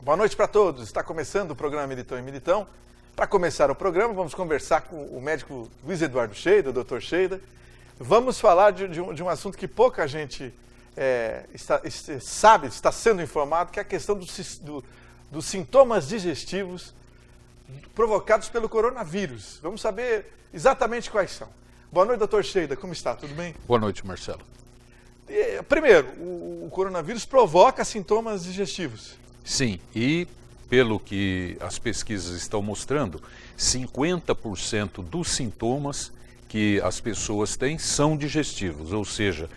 Boa noite para todos. Está começando o programa Militão e Militão. Para começar o programa, vamos conversar com o médico Luiz Eduardo Scheida, o Dr. Scheida. Vamos falar de um assunto que pouca gente sabe, está sendo informado, que é a questão dos sintomas digestivos provocados pelo coronavírus. Vamos saber exatamente quais são. Boa noite, Dr. Scheida. Como está? Tudo bem? Boa noite, Marcelo. Primeiro, o coronavírus provoca sintomas digestivos. Sim, e pelo que as pesquisas estão mostrando, 50% dos sintomas que as pessoas têm são digestivos, ou seja,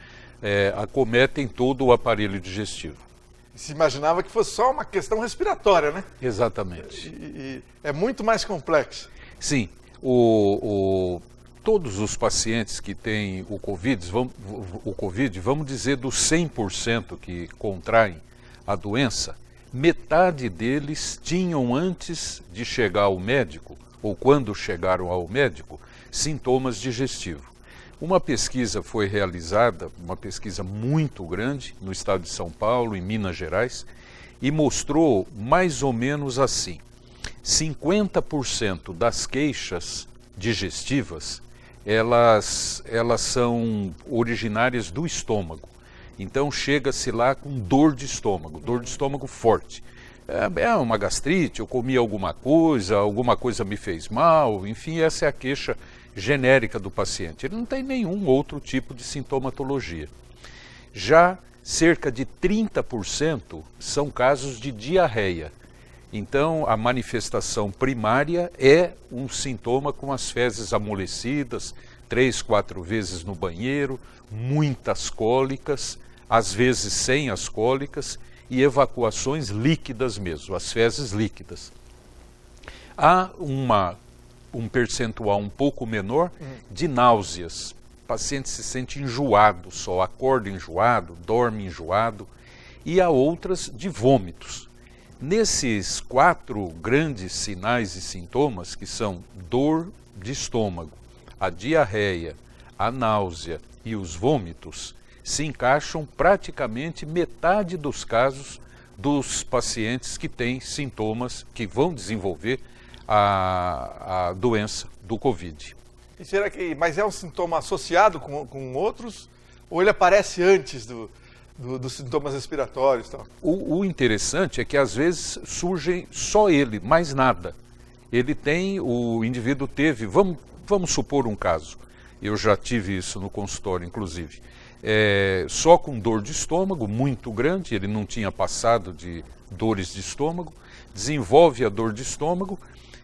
acometem todo o aparelho digestivo. Se imaginava que fosse só uma questão respiratória, né? Exatamente. E é muito mais complexo. Sim, todos os pacientes que têm o Covid, vamos dizer dos 100% que contraem a doença, metade deles tinham antes de chegar ao médico, ou quando chegaram ao médico, sintomas digestivos. Uma pesquisa foi realizada, uma pesquisa muito grande, no estado de São Paulo, em Minas Gerais, e mostrou mais ou menos assim: 50% das queixas digestivas, elas são originárias do estômago. Então chega-se lá com dor de estômago forte. É uma gastrite, eu comi alguma coisa me fez mal, enfim, essa é a queixa genérica do paciente. Ele não tem nenhum outro tipo de sintomatologia. Já cerca de 30% são casos de diarreia. Então a manifestação primária é um sintoma com as fezes amolecidas, 3, 4 vezes no banheiro, muitas cólicas, às vezes sem as cólicas, e evacuações líquidas mesmo, as fezes líquidas. Há um percentual um pouco menor de náuseas. O paciente se sente enjoado só, acorda enjoado, dorme enjoado, e há outras de vômitos. Nesses 4 grandes sinais e sintomas, que são dor de estômago, a diarreia, a náusea e os vômitos, se encaixam praticamente metade dos casos dos pacientes que têm sintomas que vão desenvolver a doença do Covid. E mas é um sintoma associado com outros, ou ele aparece antes dos sintomas respiratórios e tal? O interessante é que às vezes surgem só ele, mais nada. O indivíduo teve, vamos supor um caso, eu já tive isso no consultório inclusive, só com dor de estômago muito grande, ele não tinha passado de dores de estômago, desenvolve a dor de estômago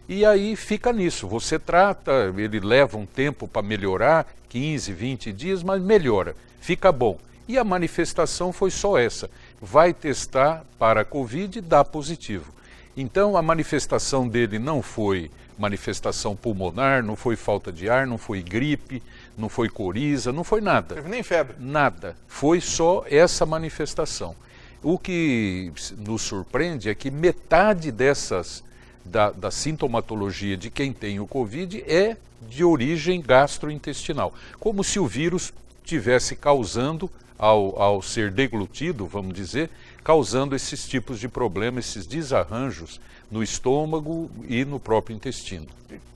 e aí fica nisso. Você trata, ele leva um tempo para melhorar, 15, 20 dias, mas melhora, fica bom. E a manifestação foi só essa, vai testar para a Covid e dá positivo. Então a manifestação dele não foi manifestação pulmonar, não foi falta de ar, não foi gripe, não foi coriza, não foi nada. Teve nem febre. Nada, foi só essa manifestação. O que nos surpreende é que metade da sintomatologia de quem tem o Covid é de origem gastrointestinal, como se o vírus tivesse causando, ao ser deglutido, vamos dizer, causando esses tipos de problemas, esses desarranjos no estômago e no próprio intestino.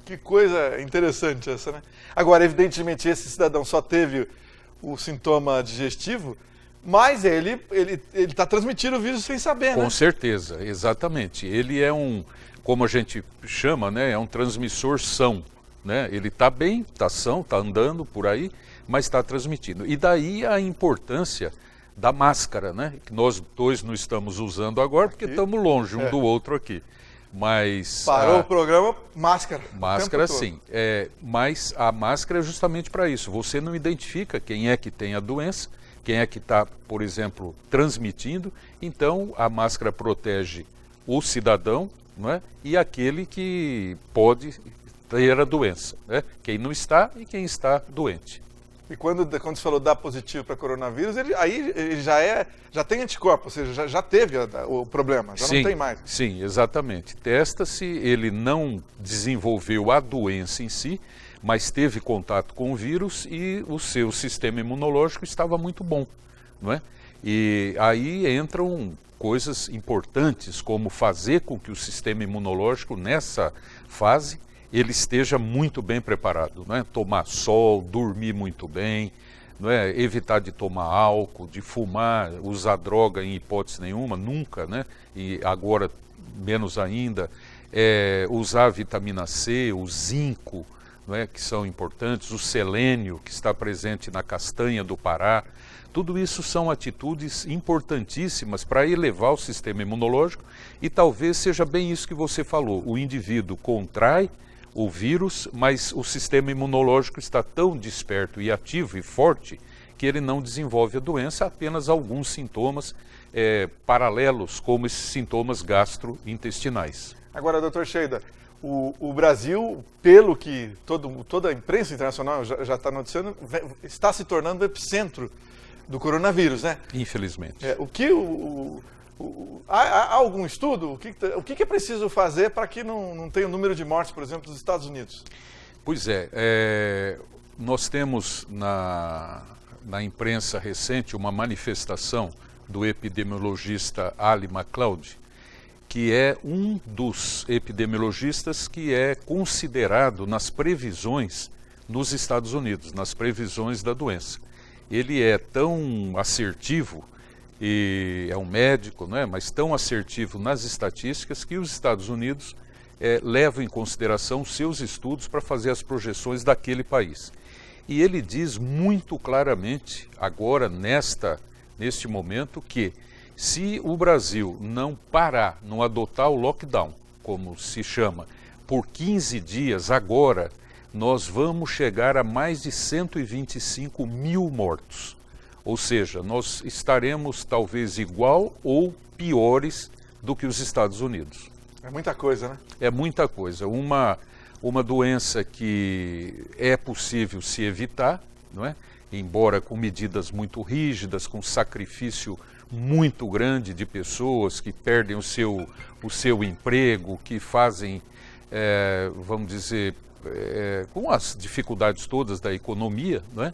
Que coisa interessante essa, né? Agora, evidentemente, esse cidadão só teve o sintoma digestivo, mas ele está transmitindo o vírus sem saber, né? Com certeza, exatamente. Ele é como a gente chama, né, é um transmissor são, né? Ele está bem, está são, está andando por aí, mas está transmitindo. E daí a importância da máscara, né? Que nós dois não estamos usando agora porque estamos longe um do outro aqui. Mas parou o programa, máscara. Máscara sim, mas a máscara é justamente para isso. Você não identifica quem é que tem a doença, quem é que está, por exemplo, transmitindo. Então a máscara protege o cidadão, não é? E aquele que pode ter a doença, né? Quem não está e quem está doente. E quando você falou dar positivo para coronavírus, ele já tem anticorpos, ou seja, já teve o problema, já não tem mais. Sim, exatamente. Testa-se, ele não desenvolveu a doença em si, mas teve contato com o vírus e o seu sistema imunológico estava muito bom, não é? E aí entram coisas importantes, como fazer com que o sistema imunológico, nessa fase, ele esteja muito bem preparado, não é? Tomar sol, dormir muito bem, não é? Evitar de tomar álcool, de fumar, usar droga em hipótese nenhuma, nunca, né? E agora menos ainda, usar a vitamina C, o zinco, não é? Que são importantes, o selênio, que está presente na castanha do Pará. Tudo isso são atitudes importantíssimas para elevar o sistema imunológico e talvez seja bem isso que você falou. O indivíduo contrai o vírus, mas o sistema imunológico está tão desperto e ativo e forte que ele não desenvolve a doença, apenas alguns sintomas paralelos, como esses sintomas gastrointestinais. Agora, doutor Sheida, o Brasil, pelo que toda a imprensa internacional já está noticiando, está se tornando o epicentro do coronavírus, né? Infelizmente. Há algum estudo? O que é preciso fazer para que não tenha o número de mortes, por exemplo, nos Estados Unidos? Pois nós temos na imprensa recente uma manifestação do epidemiologista Ali MacLeod, que é um dos epidemiologistas que é considerado nas previsões nos Estados Unidos, nas previsões da doença. Ele é tão assertivo, e é um médico, não é? Mas tão assertivo nas estatísticas que os Estados Unidos levam em consideração seus estudos para fazer as projeções daquele país. E ele diz muito claramente, agora neste momento, que se o Brasil não parar, não adotar o lockdown, como se chama, por 15 dias agora, nós vamos chegar a mais de 125 mil mortos. Ou seja, nós estaremos talvez igual ou piores do que os Estados Unidos. É muita coisa, né? É muita coisa. Uma doença que é possível se evitar, não é? Embora com medidas muito rígidas, com sacrifício muito grande de pessoas que perdem o seu emprego, que fazem, vamos dizer, com as dificuldades todas da economia, não é?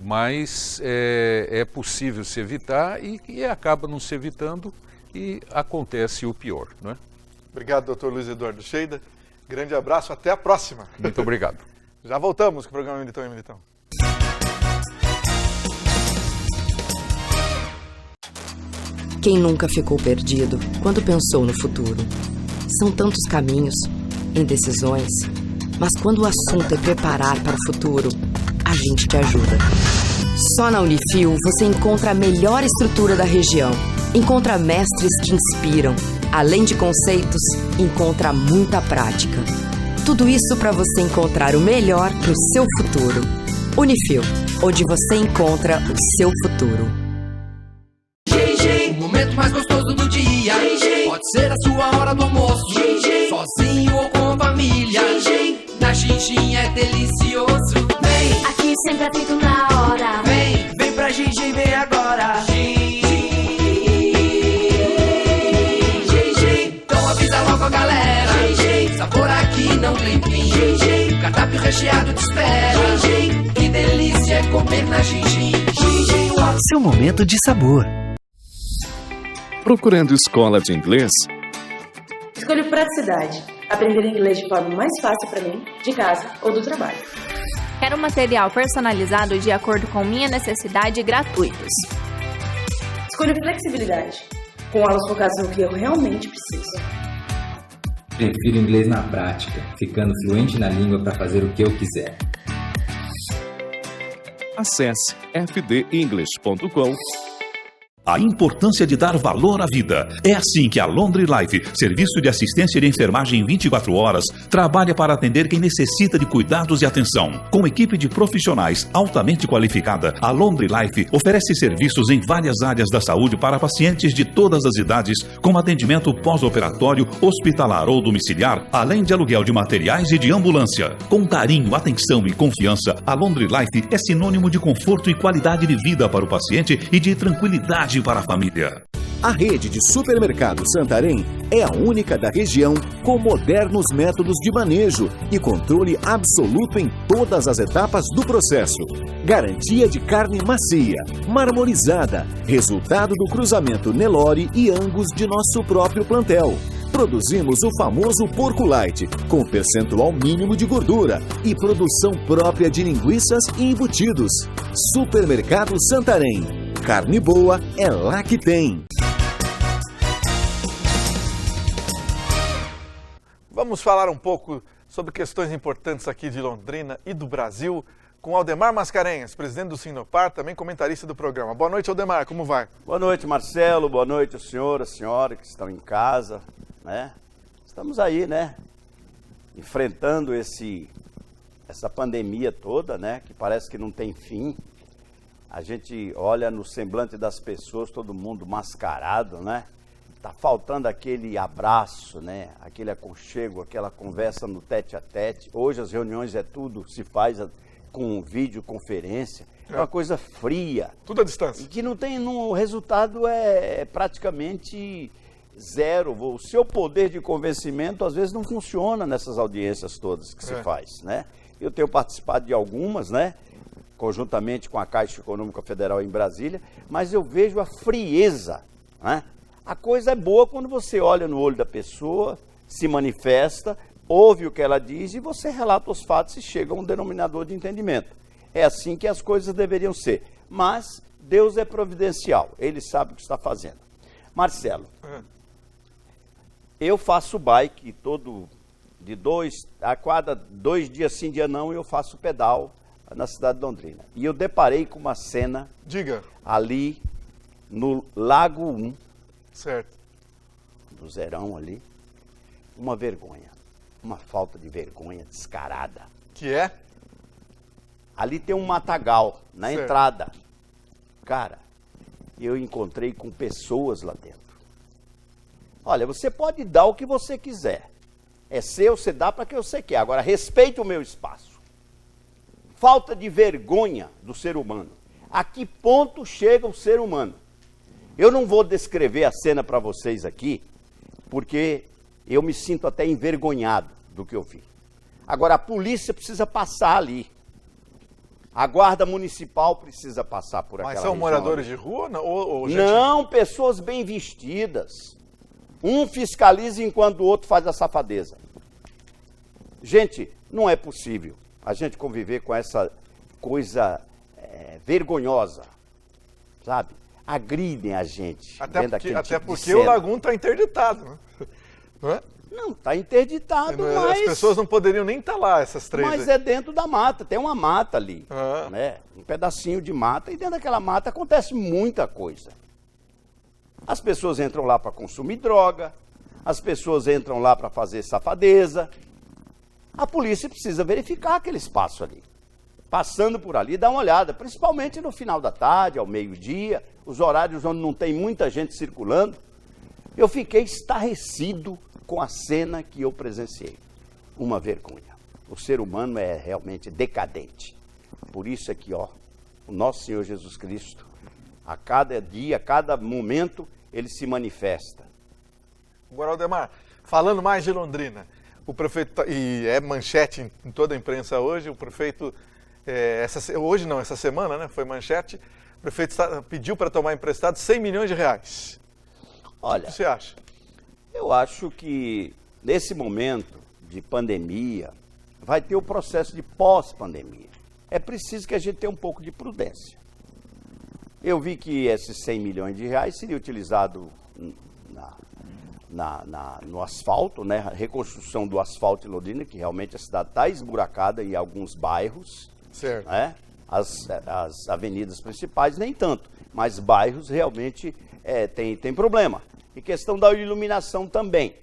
Mas é possível se evitar e acaba não se evitando e acontece o pior, não é? Obrigado, doutor Luiz Eduardo Sheida. Grande abraço, até a próxima. Muito obrigado. Já voltamos com o programa Militão e Militão. Quem nunca ficou perdido quando pensou no futuro? São tantos caminhos, indecisões, mas quando o assunto é preparar para o futuro, a gente te ajuda. Só na Unifil você encontra a melhor estrutura da região. Encontra mestres que inspiram. Além de conceitos, encontra muita prática. Tudo isso para você encontrar o melhor para o seu futuro. Unifil, onde você encontra o seu futuro. O momento mais gostoso do dia. Pode ser a sua hora do almoço, sozinho ou com a família. Na Xinxin é delicioso. Vem, aqui sempre é feito na hora. Vem pra Xinxin, vem agora. Então avisa logo a galera. Sabor aqui não tem fim. O cardápio recheado te espera. Que delícia é comer na Xinxin. Seu momento de sabor. Procurando escola de inglês? Escolho praticidade. Aprender inglês de forma mais fácil para mim, de casa ou do trabalho. Quero material personalizado de acordo com minha necessidade e gratuitos. Escolho flexibilidade. Com aulas focadas no que eu realmente preciso. Prefiro inglês na prática, ficando fluente na língua para fazer o que eu quiser. Acesse fdenglish.com. A importância de dar valor à vida. É assim que a Laundry Life, serviço de assistência de enfermagem 24 horas, trabalha para atender quem necessita de cuidados e atenção. Com equipe de profissionais altamente qualificada, a Laundry Life oferece serviços em várias áreas da saúde para pacientes de todas as idades, com atendimento pós-operatório, hospitalar ou domiciliar, além de aluguel de materiais e de ambulância. Com carinho, atenção e confiança, a Laundry Life é sinônimo de conforto e qualidade de vida para o paciente e de tranquilidade para a família. A rede de supermercados Santarém é a única da região com modernos métodos de manejo e controle absoluto em todas as etapas do processo. Garantia de carne macia, marmorizada, resultado do cruzamento Nelore e Angus de nosso próprio plantel. Produzimos o famoso porco light, com percentual mínimo de gordura e produção própria de linguiças e embutidos. Supermercado Santarém. Carne boa é lá que tem. Vamos falar um pouco sobre questões importantes aqui de Londrina e do Brasil com Aldemar Mascarenhas, presidente do Sinopar, também comentarista do programa. Boa noite, Aldemar, como vai? Boa noite, Marcelo, boa noite, senhor, a senhora que estão em casa, né? Estamos aí, né, enfrentando essa pandemia toda, né, que parece que não tem fim. A gente olha no semblante das pessoas, todo mundo mascarado, né? Tá faltando aquele abraço, né? Aquele aconchego, aquela conversa no tete-a-tete. Hoje as reuniões se faz com videoconferência. É uma coisa fria. Tudo à distância. E que não tem, o resultado é praticamente zero. O seu poder de convencimento às vezes não funciona nessas audiências todas que se faz, né? Eu tenho participado de algumas, né? Conjuntamente com a Caixa Econômica Federal em Brasília, mas eu vejo a frieza, né? A coisa é boa quando você olha no olho da pessoa, se manifesta, ouve o que ela diz e você relata os fatos e chega a um denominador de entendimento. É assim que as coisas deveriam ser. Mas Deus é providencial, Ele sabe o que está fazendo. Marcelo, eu faço bike a cada 2 dias sim, dia não, eu faço pedal na cidade de Londrina. E eu deparei com uma cena ali no Lago 1, certo, do Zerão ali, uma vergonha, uma falta de vergonha descarada. Que é? Ali tem um matagal na entrada. Cara, eu encontrei com pessoas lá dentro. Olha, você pode dar o que você quiser. É seu, você dá para quem você quer. Agora, respeite o meu espaço. Falta de vergonha do ser humano. A que ponto chega o ser humano? Eu não vou descrever a cena para vocês aqui, porque eu me sinto até envergonhado do que eu vi. Agora, a polícia precisa passar ali. A guarda municipal precisa passar por aquela região. Mas são moradores de rua? Ou gente... Não, pessoas bem vestidas. Um fiscaliza enquanto o outro faz a safadeza. Gente, não é possível a gente conviver com essa coisa vergonhosa, sabe? Agridem a gente. Até porque o Lagoon está interditado, né? Não é? Não, está interditado, mas... As pessoas não poderiam nem estar lá, essas 3. Mas é dentro da mata, tem uma mata ali, né? Um pedacinho de mata, e dentro daquela mata acontece muita coisa. As pessoas entram lá para consumir droga, as pessoas entram lá para fazer safadeza. A polícia precisa verificar aquele espaço ali. Passando por ali, dá uma olhada, principalmente no final da tarde, ao meio-dia, os horários onde não tem muita gente circulando. Eu fiquei estarrecido com a cena que eu presenciei. Uma vergonha. O ser humano é realmente decadente. Por isso é que, o nosso Senhor Jesus Cristo, a cada dia, a cada momento, ele se manifesta. Agora, Aldemar, falando mais de Londrina, o prefeito, e é manchete em toda a imprensa hoje, o prefeito... essa semana, né, foi manchete, o prefeito pediu para tomar emprestado 100 milhões de reais. Olha, o que você acha? Eu acho que nesse momento de pandemia, vai ter o processo de pós-pandemia. É preciso que a gente tenha um pouco de prudência. Eu vi que esses 100 milhões de reais seria utilizado no asfalto, né, a reconstrução do asfalto em Londrina, que realmente a cidade está esburacada em alguns bairros. Certo. Né? As avenidas principais nem tanto, mas bairros realmente tem problema. E questão da iluminação também.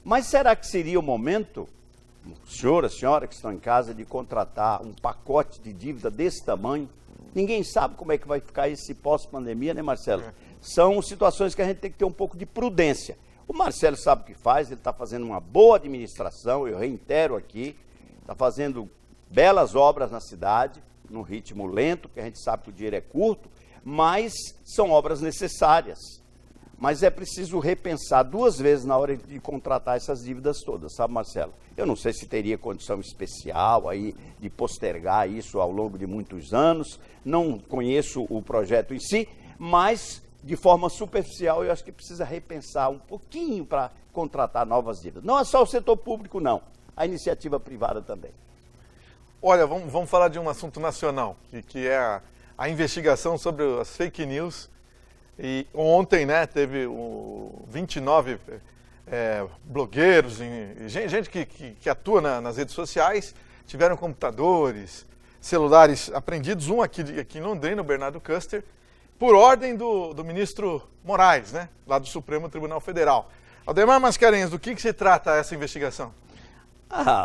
Mas será que seria o momento, o senhor, a senhora que estão em casa, de contratar um pacote de dívida desse tamanho? Ninguém sabe como é que vai ficar esse pós-pandemia, né, Marcelo? São situações que a gente tem que ter um pouco de prudência. O Marcelo sabe o que faz, ele está fazendo uma boa administração, eu reitero aqui, está fazendo belas obras na cidade, num ritmo lento, porque a gente sabe que o dinheiro é curto, mas são obras necessárias. mas é preciso repensar 2 vezes na hora de contratar essas dívidas todas, sabe, Marcelo? Eu não sei se teria condição especial aí de postergar isso ao longo de muitos anos, não conheço o projeto em si, mas de forma superficial eu acho que precisa repensar um pouquinho para contratar novas dívidas. Não é só o setor público, não, a iniciativa privada também. Olha, vamos falar de um assunto nacional, que é a investigação sobre as fake news. E ontem, né, teve 29 blogueiros, gente que atua nas redes sociais, tiveram computadores, celulares apreendidos, um aqui em Londrina, o Bernardo Custer, por ordem do ministro Moraes, né, lá do Supremo Tribunal Federal. Aldemar Mascarenhas, do que se trata essa investigação?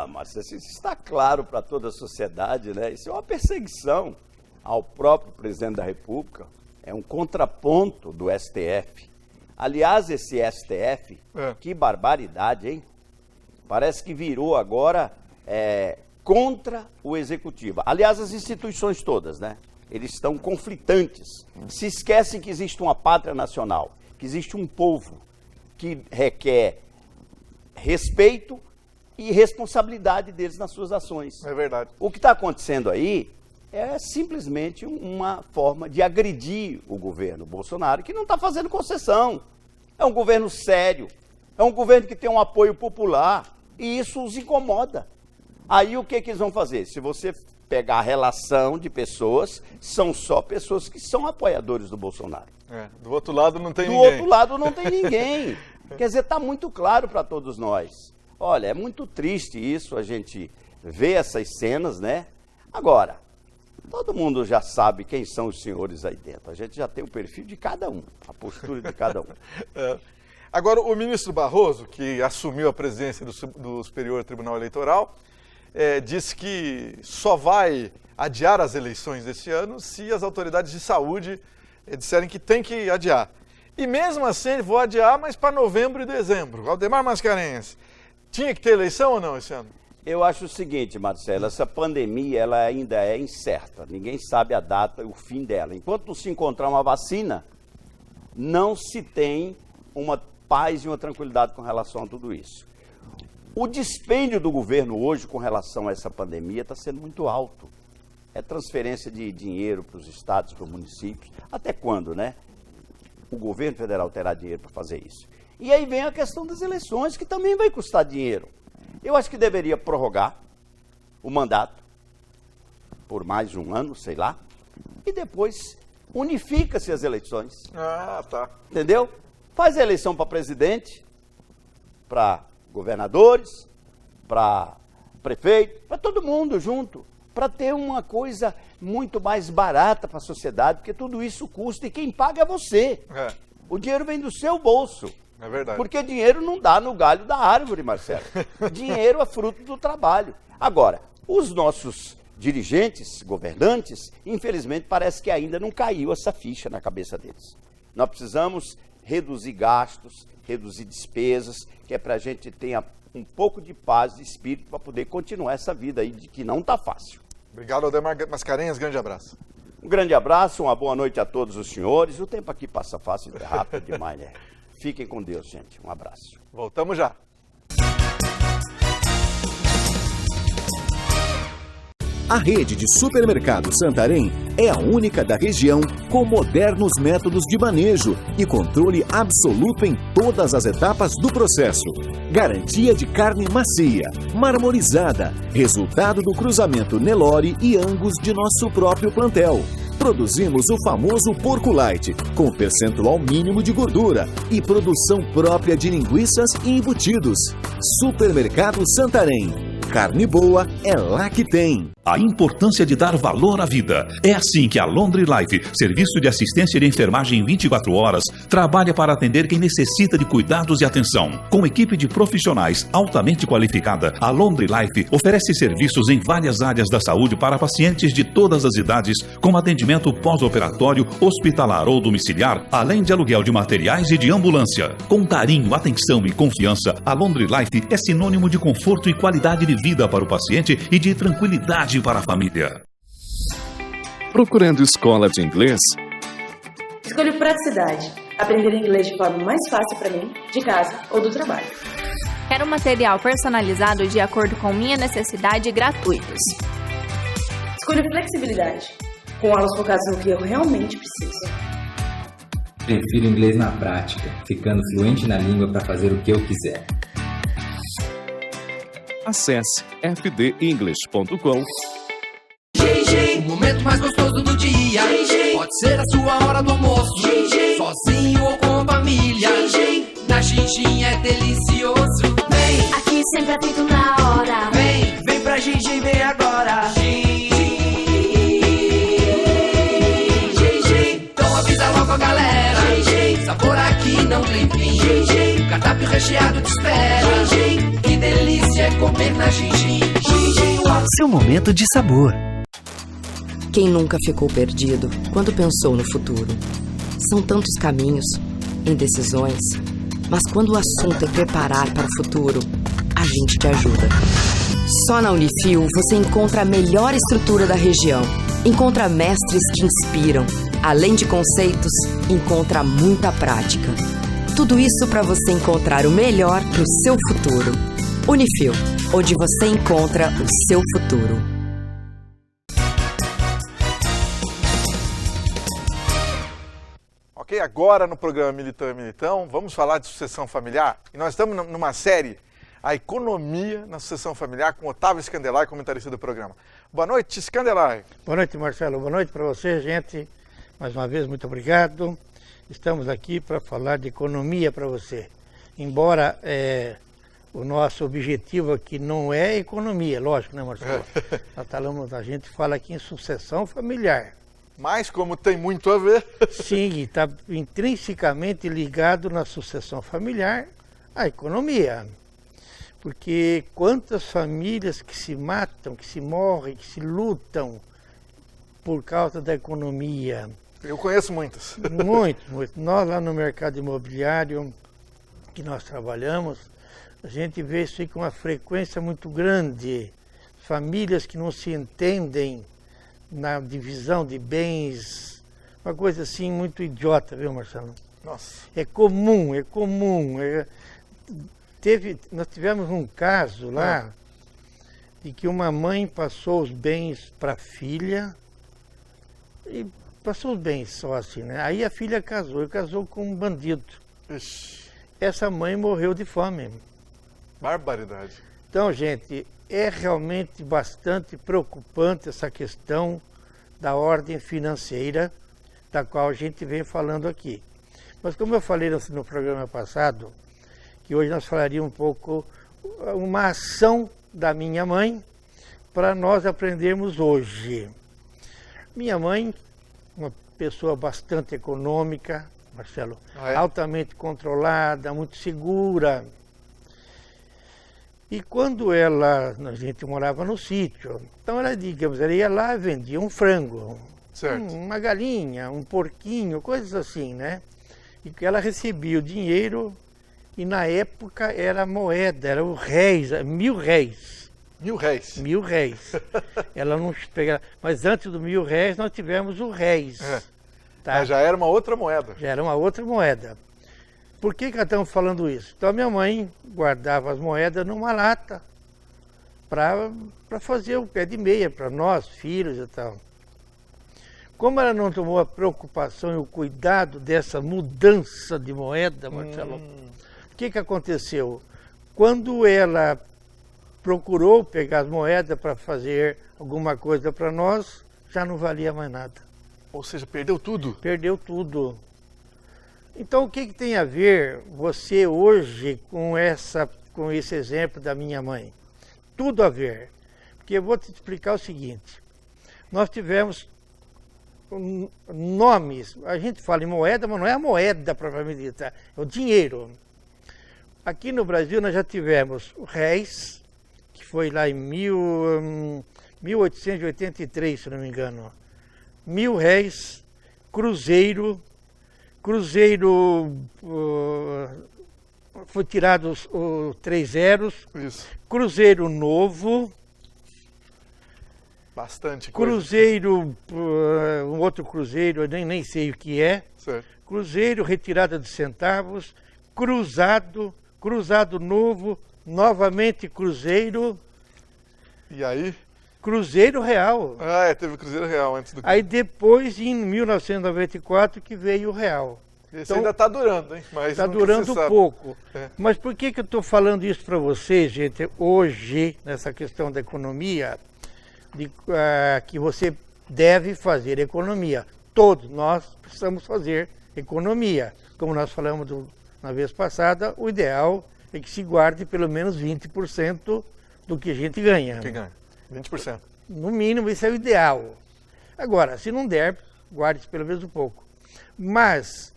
Marcelo, isso está claro para toda a sociedade, né? Isso é uma perseguição ao próprio presidente da República. É um contraponto do STF. Aliás, esse STF, que barbaridade, hein? Parece que virou agora contra o Executivo. Aliás, as instituições todas, né? Eles estão conflitantes. Se esquecem que existe uma pátria nacional, que existe um povo que requer respeito e responsabilidade deles nas suas ações. É verdade. O que está acontecendo aí é simplesmente uma forma de agredir o governo Bolsonaro, que não está fazendo concessão. É um governo sério, é um governo que tem um apoio popular, e isso os incomoda. Aí o que eles vão fazer? Se você pegar a relação de pessoas, são só pessoas que são apoiadores do Bolsonaro. Do outro lado não tem ninguém. Do outro lado não tem ninguém. Quer dizer, está muito claro para todos nós. Olha, é muito triste isso, a gente vê essas cenas, né? Agora, todo mundo já sabe quem são os senhores aí dentro. A gente já tem o perfil de cada um, a postura de cada um. Agora, o ministro Barroso, que assumiu a presidência do Superior Tribunal Eleitoral, disse que só vai adiar as eleições desse ano se as autoridades de saúde disserem que tem que adiar. E mesmo assim, vou adiar, mas para novembro e dezembro. Aldemar Mascarenhas, tinha que ter eleição ou não esse ano? Eu acho o seguinte, Marcelo, essa pandemia ela ainda é incerta. Ninguém sabe a data e o fim dela. Enquanto não se encontrar uma vacina, não se tem uma paz e uma tranquilidade com relação a tudo isso. O dispêndio do governo hoje com relação a essa pandemia está sendo muito alto. É transferência de dinheiro para os estados, para os municípios. Até quando, né? O governo federal terá dinheiro para fazer isso. E aí vem a questão das eleições, que também vai custar dinheiro. Eu acho que deveria prorrogar o mandato por mais um ano, sei lá, e depois unifica-se as eleições. Tá. Entendeu? Faz a eleição para presidente, para governadores, para prefeito, para todo mundo junto, para ter uma coisa muito mais barata para a sociedade, porque tudo isso custa e quem paga é você. O dinheiro vem do seu bolso. É verdade. Porque dinheiro não dá no galho da árvore, Marcelo. Dinheiro é fruto do trabalho. Agora, os nossos dirigentes, governantes, infelizmente parece que ainda não caiu essa ficha na cabeça deles. Nós precisamos reduzir gastos, reduzir despesas, que é para a gente ter um pouco de paz de espírito para poder continuar essa vida aí, de que não está fácil. Obrigado, Aldemar Mascarenhas. Grande abraço. Um grande abraço, uma boa noite a todos os senhores. O tempo aqui passa fácil e rápido demais, né? Fiquem com Deus, gente. Um abraço. Voltamos já. A rede de supermercados Santarém é a única da região com modernos métodos de manejo e controle absoluto em todas as etapas do processo. Garantia de carne macia, marmorizada, resultado do cruzamento Nelore e Angus de nosso próprio plantel. Produzimos o famoso porco light, com percentual mínimo de gordura e produção própria de linguiças e embutidos. Supermercado Santarém. Carne boa é lá que tem. A importância de dar valor à vida. É assim que a Laundry Life, serviço de assistência de enfermagem 24 horas, trabalha para atender quem necessita de cuidados e atenção. Com equipe de profissionais altamente qualificada, a Laundry Life oferece serviços em várias áreas da saúde para pacientes de todas as idades, com atendimento pós-operatório, hospitalar ou domiciliar, além de aluguel de materiais e de ambulância. Com carinho, atenção e confiança, a Laundry Life é sinônimo de conforto e qualidade de vida para o paciente e de tranquilidade para a família. Procurando escola de inglês? Escolha Praticidade. aprender inglês de forma mais fácil para mim, de casa ou do trabalho. Quero material personalizado de acordo com minha necessidade e gratuitos. Escolho flexibilidade, com aulas focadas no que eu realmente preciso. Prefiro inglês na prática, ficando fluente na língua para fazer o que eu quiser. Acesse fdenglish.com. O momento mais gostoso do dia pode ser a sua hora do almoço, sozinho ou com família. Na Xinxin é delicioso. Vem, Aqui sempre é feito na hora. vem pra Xinxin, vem agora. Então avisa logo a galera. Sabor aqui não tem fim. Cardápio recheado te espera. Que delícia é comer na Xinxin. Seu momento de sabor. Quem nunca ficou perdido quando pensou no futuro? São tantos caminhos, indecisões, mas quando o assunto é preparar para o futuro, a gente te ajuda. Só na Unifil você encontra a melhor estrutura da região. Encontra mestres que inspiram. Além de conceitos, encontra muita prática. Tudo isso para você encontrar o melhor para o seu futuro. Unifil, onde você encontra o seu futuro. Ok, agora no programa Militão e Militão, vamos falar de sucessão familiar. E nós estamos numa série, A Economia na Sucessão Familiar, com Otávio Scandelay, comentarista do programa. Boa noite, Scandelay. Boa noite, Marcelo. Boa noite para você, gente. Mais uma vez, muito obrigado. Estamos aqui para falar de economia para você. Embora o nosso objetivo aqui não é economia, lógico, né, Marcelo? A gente fala aqui em sucessão familiar. Mas como tem muito a ver... Sim, está intrinsecamente ligado na sucessão familiar à economia. Porque quantas famílias que se matam, que se morrem, que se lutam por causa da economia. Eu conheço muitas. Muito. Nós lá no mercado imobiliário que nós trabalhamos, a gente vê isso aí com uma frequência muito grande. Famílias que não se entendem na divisão de bens, uma coisa assim muito idiota, viu, Marcelo? Nossa. É comum. Nós tivemos um caso lá de que uma mãe passou os bens para a filha e passou os bens só assim, né? Aí a filha casou com um bandido. Ixi. Essa mãe morreu de fome. Barbaridade. Então, gente, é realmente bastante preocupante essa questão da ordem financeira, da qual a gente vem falando aqui. Mas como eu falei no programa passado, que hoje nós falaríamos um pouco, uma ação da minha mãe, para nós aprendermos hoje. Minha mãe, uma pessoa bastante econômica, Marcelo, altamente controlada, muito segura. E quando a gente morava no sítio, então ela ia lá e vendia um frango, uma galinha, um porquinho, coisas assim, né? E que ela recebia o dinheiro, e na época era moeda, era o réis, 1.000 réis. 1.000 réis? 1.000 réis. Ela não pegava, mas antes do 1.000 réis nós tivemos o réis. Tá? Mas já era uma outra moeda. Já era uma outra moeda. Por que nós estamos falando isso? Então, a minha mãe guardava as moedas numa lata para fazer o pé de meia para nós, filhos e tal. Como ela não tomou a preocupação e o cuidado dessa mudança de moeda, Marcelo, o que aconteceu? Quando ela procurou pegar as moedas para fazer alguma coisa para nós, já não valia mais nada. Ou seja, perdeu tudo? Perdeu tudo. Então, o que tem a ver você hoje com esse exemplo da minha mãe? Tudo a ver. Porque eu vou te explicar o seguinte. Nós tivemos nomes, a gente fala em moeda, mas não é a moeda propriamente dita, é o dinheiro. Aqui no Brasil nós já tivemos o réis, que foi lá em 1883, se não me engano. 1.000 réis, cruzeiro foi tirado os 3 zeros. Isso. Cruzeiro novo. Bastante coisa. Cruzeiro, um outro cruzeiro, eu nem sei o que é. Certo. cruzeiro, retirada de centavos, cruzado, cruzado novo, novamente cruzeiro. E aí? Cruzeiro real. Ah, teve o Cruzeiro Real antes do... Aí depois, em 1994, que veio o real. Esse então, ainda está durando, hein? Está durando pouco. Mas por que eu estou falando isso para vocês, gente, hoje, nessa questão da economia, que você deve fazer economia. Todos nós precisamos fazer economia. Como nós falamos na vez passada, o ideal é que se guarde pelo menos 20% do que a gente ganha. Que ganha? 20%. No mínimo, isso é o ideal. Agora, se não der, guarde pelo menos um pouco. Mas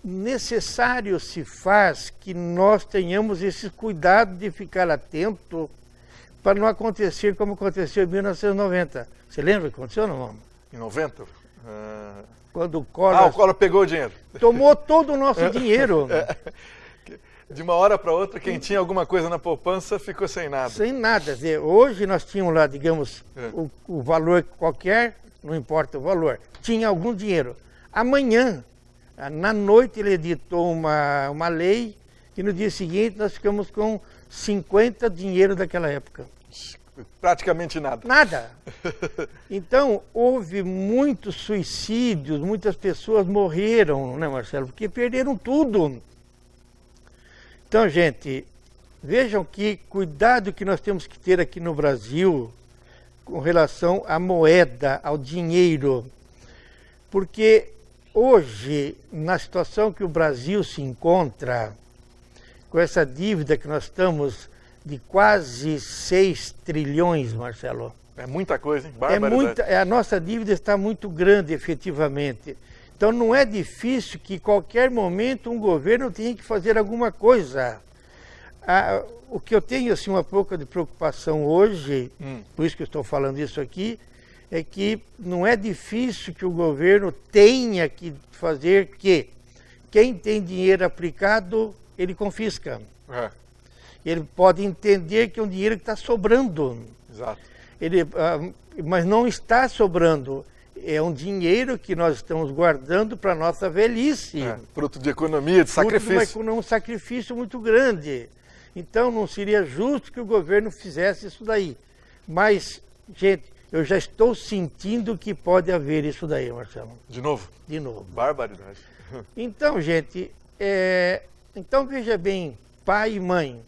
necessário se faz que nós tenhamos esse cuidado de ficar atento para não acontecer como aconteceu em 1990. Você lembra o que aconteceu, não? Em 90? Quando o Collor... o Collor pegou o dinheiro. Tomou todo o nosso dinheiro. De uma hora para outra, quem tinha alguma coisa na poupança ficou sem nada. Sem nada. Hoje nós tínhamos lá, digamos, o valor qualquer, não importa o valor, tinha algum dinheiro. Amanhã, na noite, ele editou uma lei e no dia seguinte nós ficamos com 50 dinheiro daquela época. Praticamente nada. Nada. Então, houve muitos suicídios, muitas pessoas morreram, né, Marcelo? Porque perderam tudo. Então, gente, vejam que cuidado que nós temos que ter aqui no Brasil com relação à moeda, ao dinheiro. Porque hoje, na situação que o Brasil se encontra, com essa dívida que nós estamos de quase 6 trilhões, Marcelo. É muita coisa, hein? Barbaridade. A nossa dívida está muito grande, efetivamente. Então não é difícil que qualquer momento um governo tenha que fazer alguma coisa. O que eu tenho assim, uma pouca de preocupação hoje, por isso que eu estou falando isso aqui, é que não é difícil que o governo tenha que fazer que quem tem dinheiro aplicado, ele confisca. Ele pode entender que é um dinheiro que está sobrando. Exato. Mas não está sobrando. É um dinheiro que nós estamos guardando para a nossa velhice. Fruto de economia, de sacrifício. Fruto de um sacrifício muito grande. Então não seria justo que o governo fizesse isso daí. Mas, gente, eu já estou sentindo que pode haver isso daí, Marcelo. De novo? De novo. Barbaridade. Então, gente, então veja bem, pai e mãe,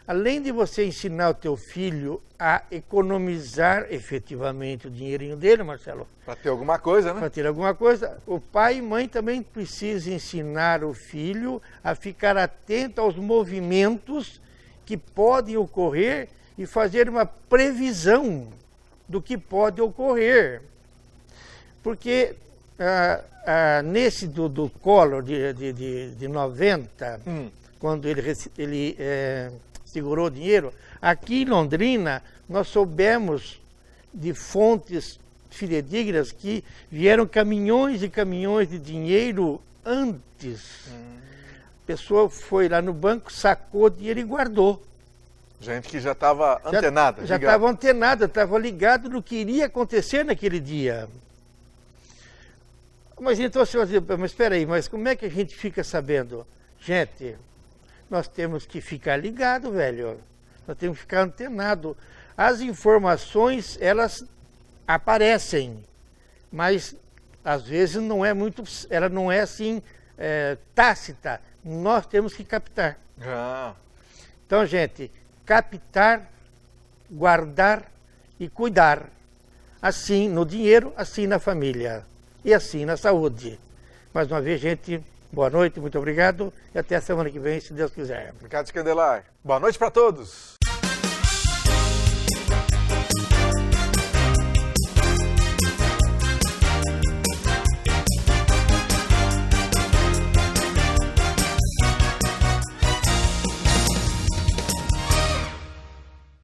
além de você ensinar o teu filho a economizar efetivamente o dinheirinho dele, Marcelo. Para ter alguma coisa, né? Para ter alguma coisa. O pai e mãe também precisam ensinar o filho a ficar atento aos movimentos que podem ocorrer e fazer uma previsão do que pode ocorrer. Porque nesse do Collor de 90, quando ele segurou o dinheiro, aqui em Londrina nós soubemos de fontes fidedignas que vieram caminhões e caminhões de dinheiro antes. A pessoa foi lá no banco, sacou o dinheiro e guardou. Gente que já estava antenada. Já estava antenada, estava ligado no que iria acontecer naquele dia. Mas então você vai dizer, mas espera aí, mas como é que a gente fica sabendo? Gente, nós temos que ficar ligado, velho. Nós temos que ficar antenado. As informações, elas aparecem, mas às vezes não é muito, ela não é assim tácita. Nós temos que captar. Então, gente, captar, guardar e cuidar. Assim no dinheiro, assim na família e assim na saúde. Mais uma vez, gente, boa noite, muito obrigado e até a semana que vem, se Deus quiser. Obrigado, Scandelar. Boa noite para todos.